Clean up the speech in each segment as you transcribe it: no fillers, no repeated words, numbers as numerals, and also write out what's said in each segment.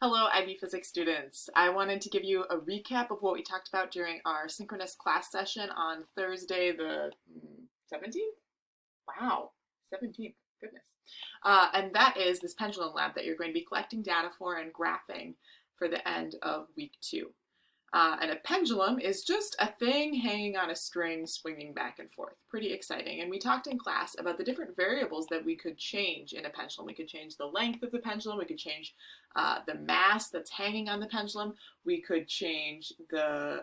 Hello, IB Physics students. I wanted to give you a recap of what we talked about during our synchronous class session on Thursday the 17th? Wow, 17th, goodness. And that is this pendulum lab that you're going to be collecting data for and graphing for the end of week 2. And a pendulum is just a thing hanging on a string swinging back and forth. Pretty exciting. And we talked in class about the different variables that we could change in a pendulum. We could change the length of the pendulum. We could change the mass that's hanging on the pendulum. We could change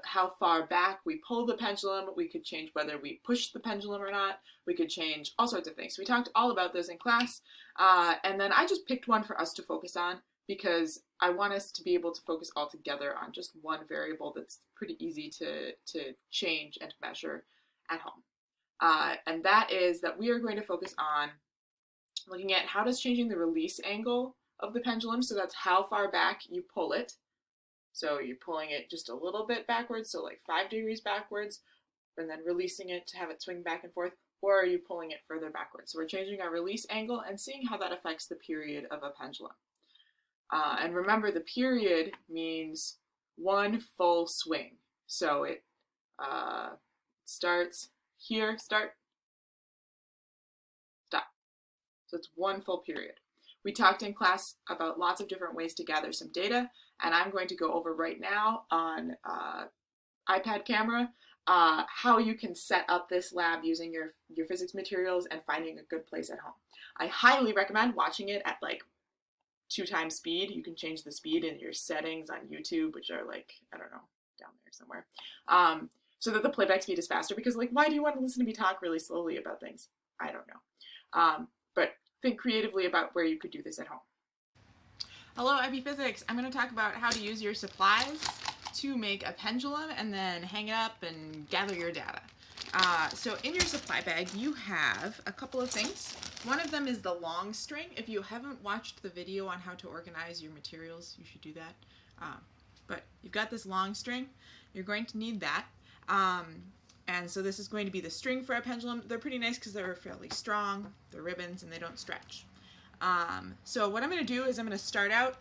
how far back we pull the pendulum. We could change whether we push the pendulum or not. We could change all sorts of things. So we talked all about those in class. And then I just picked one for us to focus on because I want us to be able to focus all together on just one variable that's pretty easy to change and measure at home. And that is that we are going to focus on looking at how does changing the release angle of the pendulum, so that's how far back you pull it. So you're pulling it just a little bit backwards, so like 5 degrees backwards, and then releasing it to have it swing back and forth, or are you pulling it further backwards? So we're changing our release angle and seeing how that affects the period of a pendulum. And remember, the period means one full swing. So it starts here, start, stop. So it's one full period. We talked in class about lots of different ways to gather some data, and I'm going to go over right now on iPad camera how you can set up this lab using your physics materials and finding a good place at home. I highly recommend watching it at like 2 times speed. You can change the speed in your settings on YouTube, which are like, I don't know, down there somewhere, so that the playback speed is faster, because like, why do you want to listen to me talk really slowly about things? I don't know. But think creatively about where you could do this at home. Hello, IB Physics. I'm going to talk about how to use your supplies to make a pendulum and then hang it up and gather your data. So in your supply bag, you have a couple of things. One of them is the long string. If you haven't watched the video on how to organize your materials, you should do that. But you've got this long string. You're going to need that. And so this is going to be the string for a pendulum. They're pretty nice because they're fairly strong. They're ribbons and they don't stretch. So what I'm going to do is I'm going to start out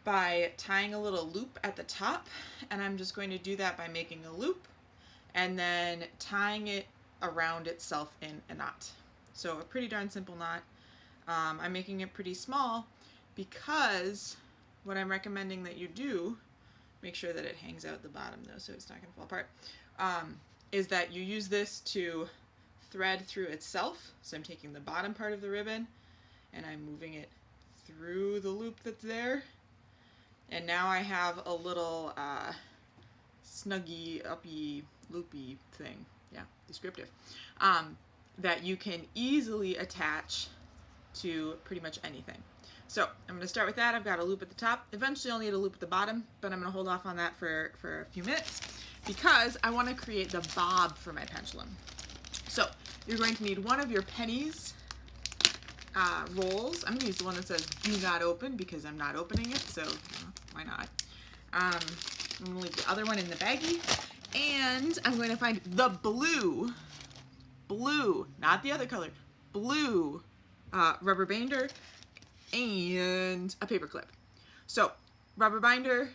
by tying a little loop at the top, and I'm just going to do that by making a loop and then tying it around itself in a knot. So a pretty darn simple knot. I'm making it pretty small because what I'm recommending that you do, make sure that it hangs out at the bottom though so it's not going to fall apart, is that you use this to thread through itself. So I'm taking the bottom part of the ribbon and I'm moving it through the loop that's there. And now I have a little snuggy, uppy, loopy thing, yeah, descriptive, that you can easily attach to pretty much anything. So I'm going to start with that. I've got a loop at the top. Eventually I'll need a loop at the bottom, but I'm going to hold off on that for a few minutes because I want to create the bob for my pendulum. So you're going to need one of your pennies rolls. I'm going to use the one that says do not open because I'm not opening it, so why not? I'm going to leave the other one in the baggie, and I'm going to find the blue, not the other color, blue rubber binder and a paper clip. So rubber binder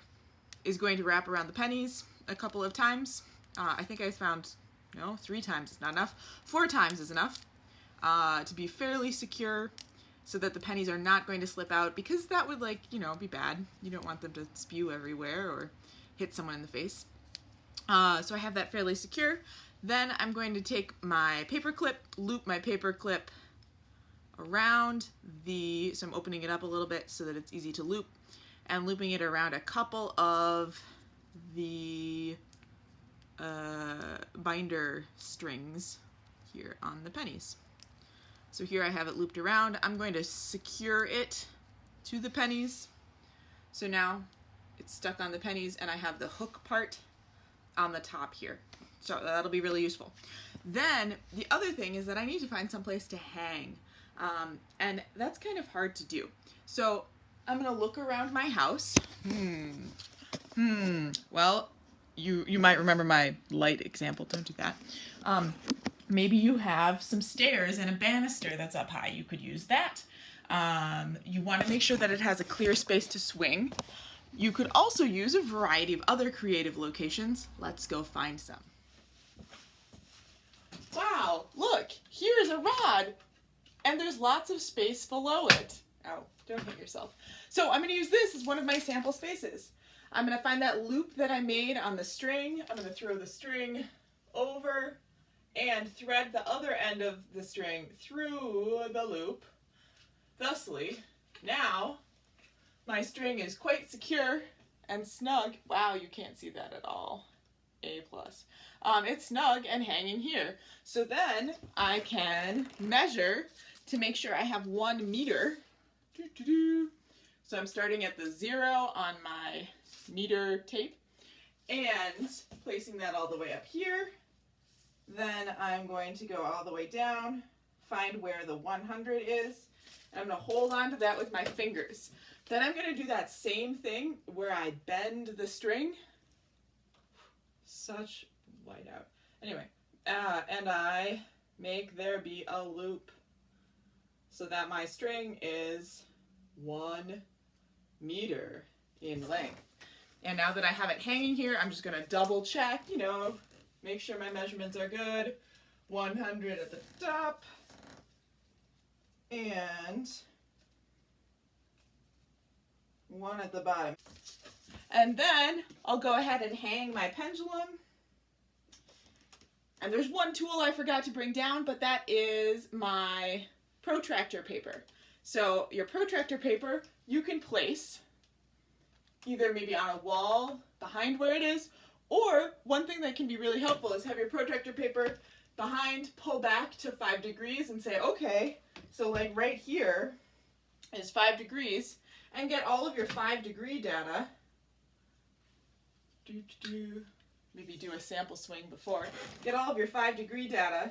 is going to wrap around the pennies a couple of times. I think I found, 3 times is not enough. 4 times is enough to be fairly secure so that the pennies are not going to slip out, because that would be bad. You don't want them to spew everywhere or hit someone in the face. So I have that fairly secure. Then I'm going to take my paper clip, loop my paper clip around so I'm opening it up a little bit so that it's easy to loop, and looping it around a couple of the binder strings here on the pennies. So here I have it looped around. I'm going to secure it to the pennies. So now it's stuck on the pennies and I have the hook part on the top here. So that'll be really useful. Then the other thing is that I need to find some place to hang. And that's kind of hard to do. So I'm going to look around my house. Well, you might remember my light example. Don't do that. Maybe you have some stairs and a banister that's up high. You could use that. You want to make sure that it has a clear space to swing. You could also use a variety of other creative locations. Let's go find some. Wow, look, here's a rod, and there's lots of space below it. Ow, don't hit yourself. So I'm gonna use this as one of my sample spaces. I'm gonna find that loop that I made on the string. I'm gonna throw the string over and thread the other end of the string through the loop. Thusly, now my string is quite secure and snug. Wow, you can't see that at all. A+. It's snug and hanging here. So then I can measure to make sure I have 1 meter. So I'm starting at the 0 on my meter tape and placing that all the way up here. Then I'm going to go all the way down, find where the 100 is, and I'm going to hold on to that with my fingers. Then I'm going to do that same thing where I bend the string. Such whiteout. Anyway, and I make there be a loop so that my string is 1 meter in length. And now that I have it hanging here, I'm just going to double check, make sure my measurements are good. 100 at the top and 1 at the bottom. And then I'll go ahead and hang my pendulum. And there's one tool I forgot to bring down, but that is my protractor paper. So your protractor paper you can place either maybe on a wall behind where it is, or one thing that can be really helpful is have your protractor paper behind, pull back to 5 degrees and say, okay, so like right here is 5 degrees, and get all of your 5-degree data. Maybe do a sample swing before. Get all of your 5-degree data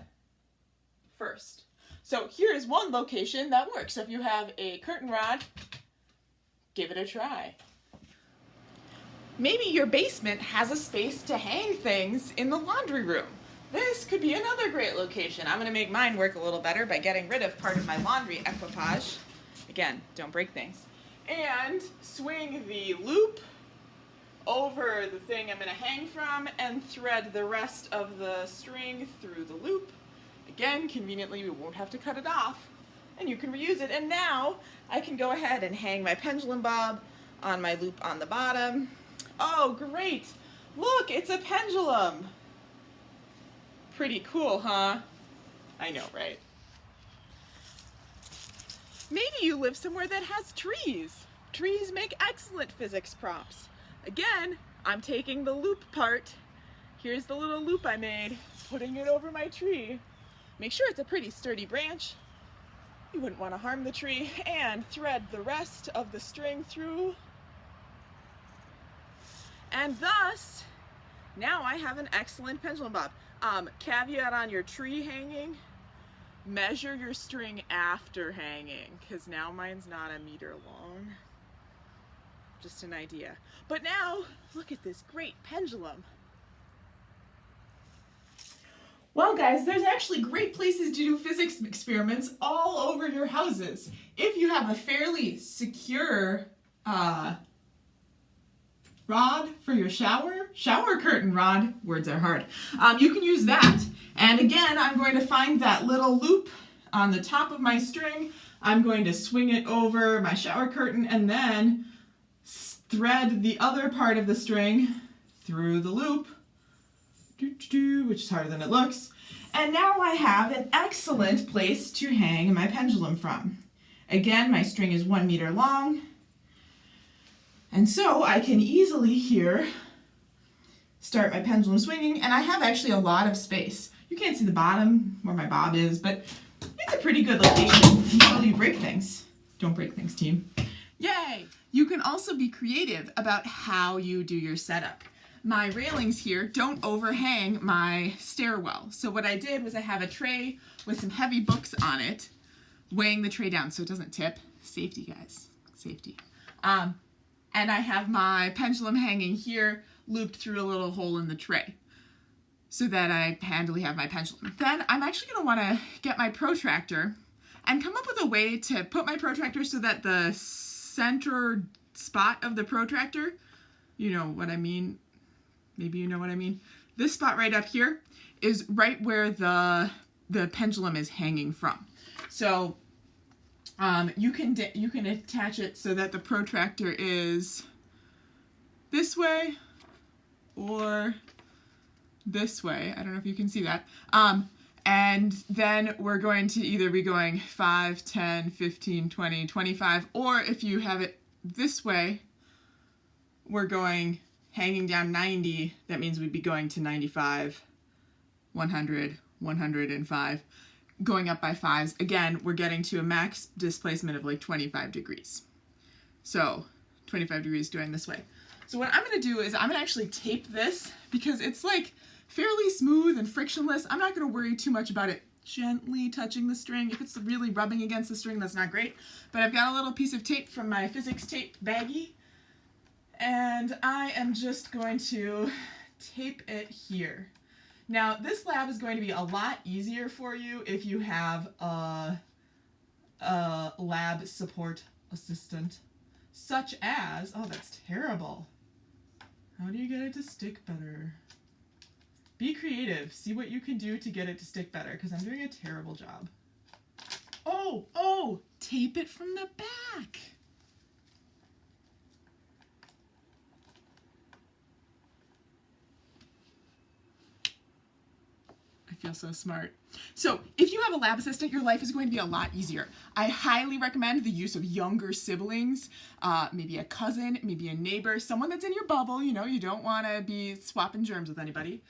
first. So here is one location that works. So if you have a curtain rod, give it a try. Maybe your basement has a space to hang things in the laundry room. This could be another great location. I'm going to make mine work a little better by getting rid of part of my laundry equipage. Again, don't break things. And swing the loop over the thing I'm going to hang from and thread the rest of the string through the loop. Again, conveniently, we won't have to cut it off, and you can reuse it. And now I can go ahead and hang my pendulum bob on my loop on the bottom. Oh, great! Look, it's a pendulum! Pretty cool, huh? I know, right? Maybe you live somewhere that has trees. Trees make excellent physics props. Again, I'm taking the loop part. Here's the little loop I made, putting it over my tree. Make sure it's a pretty sturdy branch. You wouldn't want to harm the tree, and thread the rest of the string through. And thus, now I have an excellent pendulum bob. Caveat on your tree hanging, measure your string after hanging, because now mine's not 1 meter long. Just an idea. But now, look at this great pendulum. Well, guys, there's actually great places to do physics experiments all over your houses. If you have a fairly secure rod for your shower curtain rod, words are hard, you can use that. And again, I'm going to find that little loop on the top of my string. I'm going to swing it over my shower curtain and then thread the other part of the string through the loop, which is harder than it looks. And now I have an excellent place to hang my pendulum from. Again, my string is 1 meter long. And so I can easily here start my pendulum swinging, and I have actually a lot of space. You can't see the bottom where my bob is, but it's a pretty good location until you break things. Don't break things, team. Yay! You can also be creative about how you do your setup. My railings here don't overhang my stairwell. So what I did was I have a tray with some heavy books on it, weighing the tray down so it doesn't tip. Safety, guys. Safety. And I have my pendulum hanging here, looped through a little hole in the tray so that I handily have my pendulum. Then I'm actually going to want to get my protractor and come up with a way to put my protractor so that the center spot of the protractor, you know what I mean, maybe you know what I mean, this spot right up here is right where the pendulum is hanging from. So you can attach it so that the protractor is this way or this way. I don't know if you can see that. And then we're going to either be going 5, 10, 15, 20, 25, or if you have it this way, we're going hanging down 90. That means we'd be going to 95, 100, 105, going up by 5s. Again, we're getting to a max displacement of like 25 degrees. So 25 degrees going this way. So what I'm going to do is I'm going to actually tape this because it's like fairly smooth and frictionless. I'm not going to worry too much about it gently touching the string. If it's really rubbing against the string, that's not great. But I've got a little piece of tape from my physics tape baggie, and I am just going to tape it here. Now, this lab is going to be a lot easier for you if you have a lab support assistant, such as, oh, that's terrible. How do you get it to stick better? Be creative. See what you can do to get it to stick better, because I'm doing a terrible job. Oh, tape it from the back. I feel so smart. So if you have a lab assistant, your life is going to be a lot easier. I highly recommend the use of younger siblings, maybe a cousin, maybe a neighbor, someone that's in your bubble. You know, you don't want to be swapping germs with anybody.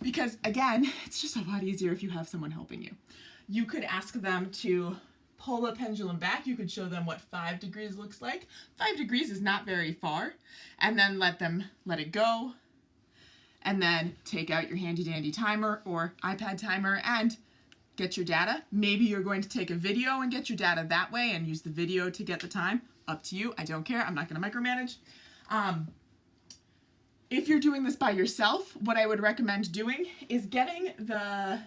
Because again, it's just a lot easier if you have someone helping you. You could ask them to pull the pendulum back. You could show them what 5 degrees looks like. 5 degrees is not very far. And then let it go. And then take out your handy dandy timer or iPad timer and get your data. Maybe you're going to take a video and get your data that way and use the video to get the time. Up to you. I don't care. I'm not going to micromanage. If you're doing this by yourself, what I would recommend doing is getting the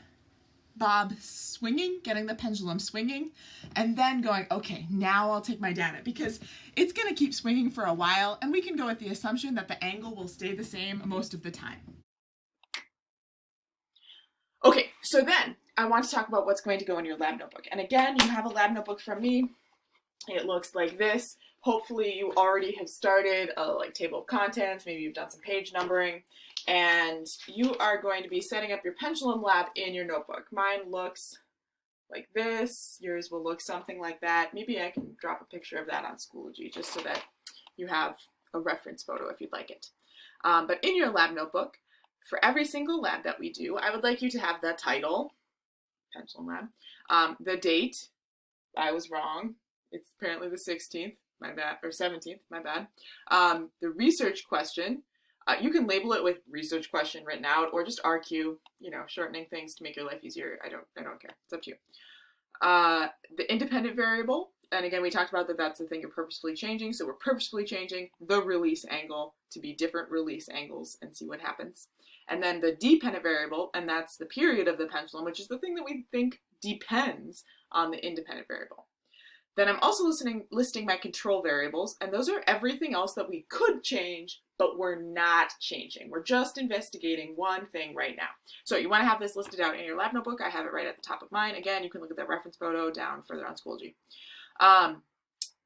bob swinging, getting the pendulum swinging, and then going, okay, now I'll take my data, because it's going to keep swinging for a while, and we can go with the assumption that the angle will stay the same most of the time. Okay, so then I want to talk about what's going to go in your lab notebook. And again, you have a lab notebook from me. It looks like this. Hopefully you already have started a table of contents, maybe you've done some page numbering, and you are going to be setting up your pendulum lab in your notebook. Mine looks like this, yours will look something like that. Maybe I can drop a picture of that on Schoology just so that you have a reference photo if you'd like it. But in your lab notebook, for every single lab that we do, I would like you to have the title, pendulum lab, the date, I was wrong, it's apparently the 16th. My bad, or 17th, my bad. The research question, you can label it with research question written out or just RQ, you know, shortening things to make your life easier. I don't care. It's up to you. The independent variable, and again, we talked about that that's the thing you're purposefully changing. So we're purposefully changing the release angle to be different release angles and see what happens. And then the dependent variable, and that's the period of the pendulum, which is the thing that we think depends on the independent variable. Then I'm also listing my control variables, and those are everything else that we could change, but we're not changing. We're just investigating one thing right now. So you want to have this listed out in your lab notebook. I have it right at the top of mine. Again, you can look at that reference photo down further on Schoology.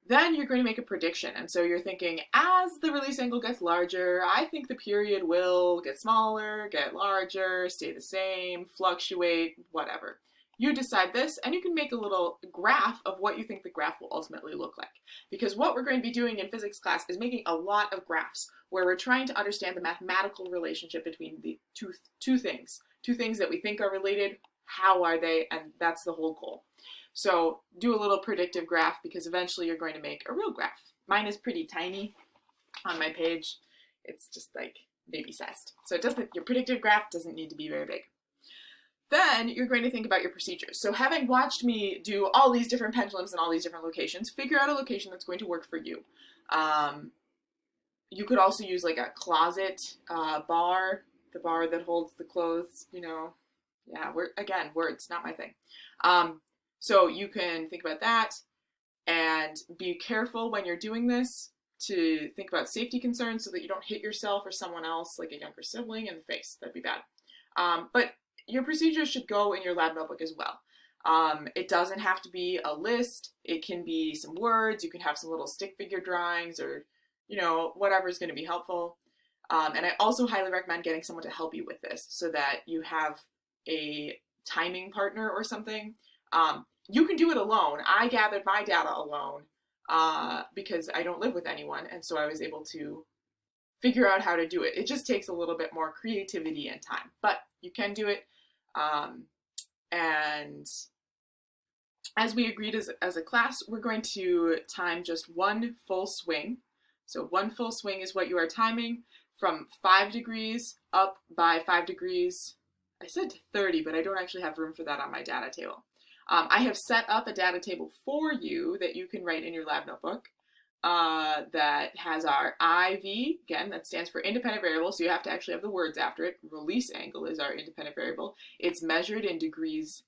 Then you're going to make a prediction. And so you're thinking, as the release angle gets larger, I think the period will get smaller, get larger, stay the same, fluctuate, whatever. You decide this, and you can make a little graph of what you think the graph will ultimately look like. Because what we're going to be doing in physics class is making a lot of graphs where we're trying to understand the mathematical relationship between the two things. Two things that we think are related, how are they, and that's the whole goal. So do a little predictive graph, because eventually you're going to make a real graph. Mine is pretty tiny on my page. It's just like baby-sized. So your predictive graph doesn't need to be very big. Then you're going to think about your procedures. So having watched me do all these different pendulums in all these different locations, figure out a location that's going to work for you. You could also use like a closet bar, the bar that holds the clothes, you know. Yeah, words, not my thing. So you can think about that. And be careful when you're doing this to think about safety concerns so that you don't hit yourself or someone else, like a younger sibling, in the face. That'd be bad. But your procedures should go in your lab notebook as well. It doesn't have to be a list. It can be some words. You can have some little stick figure drawings or, whatever is going to be helpful. And I also highly recommend getting someone to help you with this so that you have a timing partner or something. You can do it alone. I gathered my data alone because I don't live with anyone, and so I was able to figure out how to do it. It just takes a little bit more creativity and time, but you can do it. And as we agreed as a class, we're going to time just one full swing. So one full swing is what you are timing from 5 degrees up by 5 degrees. I said 30, but I don't actually have room for that on my data table. I have set up a data table for you that you can write in your lab notebook that has our IV, again, that stands for independent variable, so you have to actually have the words after it. Release angle is our independent variable. It's measured in degrees,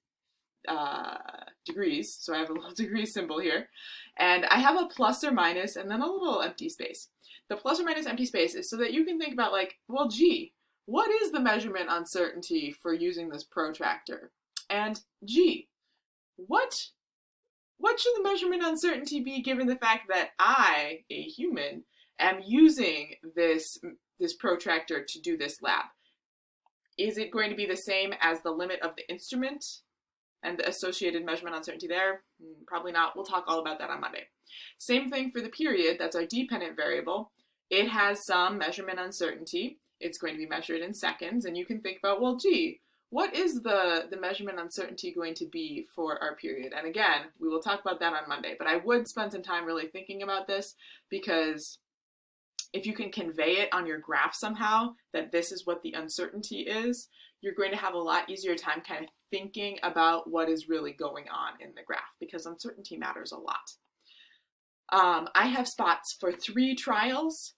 so I have a little degree symbol here. And I have a plus or minus and then a little empty space. The plus or minus empty space is so that you can think about like, well, gee, what is the measurement uncertainty for using this protractor? And gee, what should the measurement uncertainty be given the fact that I, a human, am using this protractor to do this lab? Is it going to be the same as the limit of the instrument and the associated measurement uncertainty there? Probably not. We'll talk all about that on Monday. Same thing for the period. That's our dependent variable. It has some measurement uncertainty. It's going to be measured in seconds, and you can think about, well, gee, what is the measurement uncertainty going to be for our period? And again, we will talk about that on Monday, but I would spend some time really thinking about this because if you can convey it on your graph somehow, that this is what the uncertainty is, you're going to have a lot easier time kind of thinking about what is really going on in the graph because uncertainty matters a lot. I have spots for 3 trials.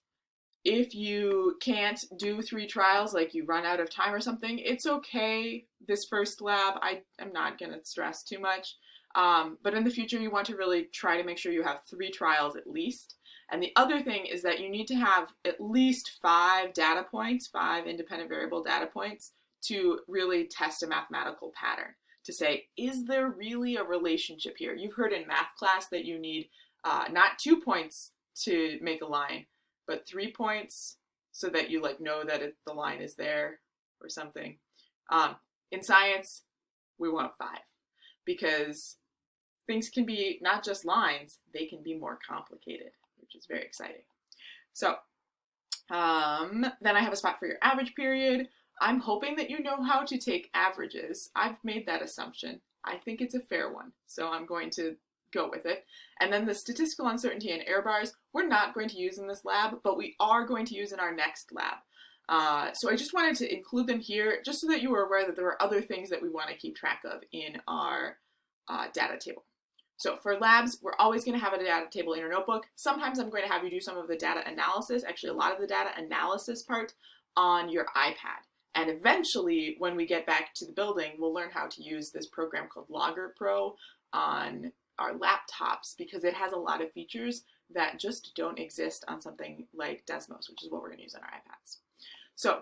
If you can't do 3 trials, like you run out of time or something, it's okay. This first lab, I am not going to stress too much. But in the future, you want to really try to make sure you have 3 trials at least. And the other thing is that you need to have at least 5 data points, 5 independent variable data points to really test a mathematical pattern. To say, is there really a relationship here? You've heard in math class that you need not 2 points to make a line, but 3 points so that you know that the line is there or something. In science, we want 5 because things can be not just lines, they can be more complicated, which is very exciting. So then I have a spot for your average period. I'm hoping that you know how to take averages. I've made that assumption. I think it's a fair one, so I'm going to go with it. And then the statistical uncertainty and error bars, we're not going to use in this lab, but we are going to use in our next lab. So I just wanted to include them here just so that you were aware that there are other things that we want to keep track of in our data table. So for labs, we're always going to have a data table in your notebook. Sometimes I'm going to have you do some of the data analysis, actually a lot of the data analysis part on your iPad. And eventually, when we get back to the building, we'll learn how to use this program called Logger Pro on our laptops because it has a lot of features that just don't exist on something like Desmos, which is what we're going to use on our iPads. So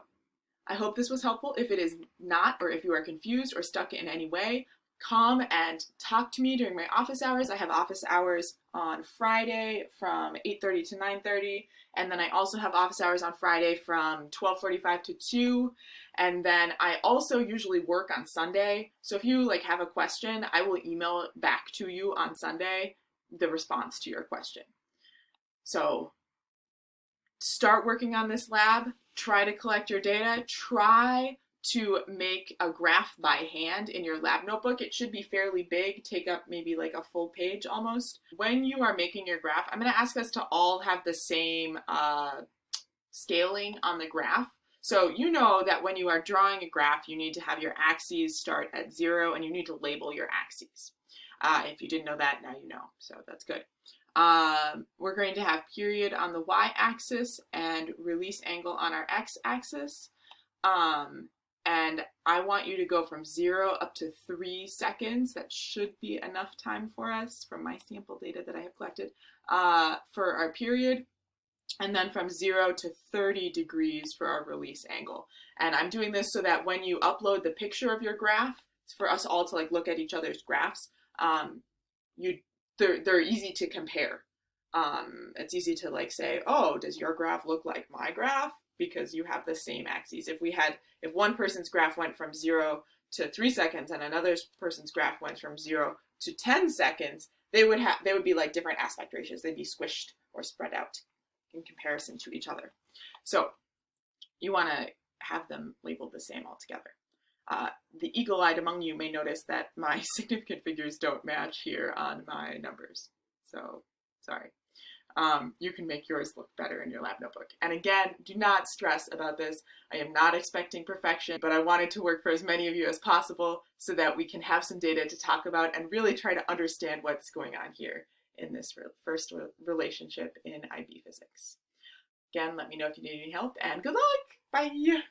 I hope this was helpful. If it is not, or if you are confused or stuck in any way, come and talk to me during my office hours. I have office hours on Friday from 8:30 to 9:30, and then I also have office hours on Friday from 12:45 to 2, and then I also usually work on Sunday. So if you have a question, I will email it back to you on Sunday, the response to your question. So start working on this lab, try to collect your data, try to make a graph by hand in your lab notebook. It should be fairly big, take up maybe a full page almost. When you are making your graph, I'm going to ask us to all have the same scaling on the graph. So you know that when you are drawing a graph, you need to have your axes start at 0 and you need to label your axes. If you didn't know that, now you know, so that's good. We're going to have period on the y-axis and release angle on our x-axis. and I want you to go from 0 up to 3 seconds. That should be enough time for us from my sample data that I have collected for our period. And then from 0 to 30 degrees for our release angle. And I'm doing this so that when you upload the picture of your graph, for us all to like look at each other's graphs, they're easy to compare. It's easy to like say, oh, does your graph look like my graph? Because you have the same axes. If one person's graph went from 0 to 3 seconds and another person's graph went from 0 to 10 seconds, they would be like different aspect ratios. They'd be squished or spread out in comparison to each other. So you want to have them labeled the same altogether. The eagle-eyed among you may notice that my significant figures don't match here on my numbers. So, sorry. You can make yours look better in your lab notebook. And again, do not stress about this. I am not expecting perfection, but I wanted to work for as many of you as possible so that we can have some data to talk about and really try to understand what's going on here in this first relationship in IB physics. Again, let me know if you need any help, and good luck! Bye!